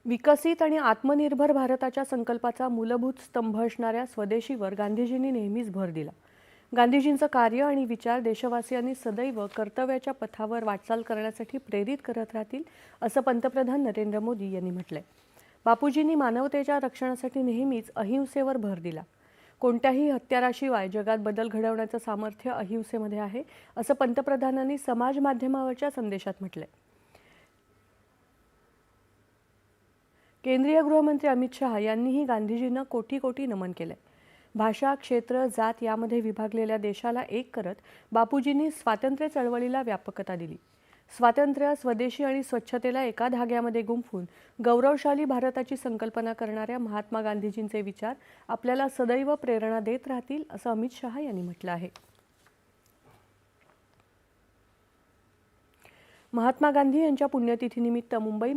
विकसित आणि आत्मनिर्भर भारताच्या संकल्पाचा मूलभूत स्तंभ असणाऱ्या स्वदेशीवर गांधीजींनी नेहमीच भर दिला. गांधीजींचं कार्य आणि विचार देशवासियांनी सदैव कर्तव्याच्या पथावर वाटचाल करण्यासाठी प्रेरित करत राहतील, असं पंतप्रधान नरेंद्र मोदी यांनी म्हटलंय. बापूजींनी मानवतेच्या रक्षणासाठी नेहमीच अहिंसेवर भर दिला. कोणत्याही हत्याराशिवाय जगात बदल घडवण्याचं सामर्थ्य अहिंसेमध्ये आहे, असं पंतप्रधानांनी समाज माध्यमावरच्या संदेशात म्हटलंय. केंद्रीय गृहमंत्री अमित शहा यांनीही गांधीजींना कोटी कोटी नमन केलंय. भाषा, क्षेत्र, जात यामध्ये विभागलेल्या देशाला एक करत बापूजींनी स्वातंत्र्य चळवळीला व्यापकता दिली. स्वातंत्र्य, स्वदेशी आणि स्वच्छतेला एका धाग्यामध्ये गुंफून गौरवशाली भारताची संकल्पना करणाऱ्या महात्मा गांधीजींचे विचार आपल्याला सदैव प्रेरणा देत राहतील, असं अमित शहा यांनी म्हटलं आहे. महात्मा गांधी यांच्या पुण्यतिथीनिमित्त मुंबई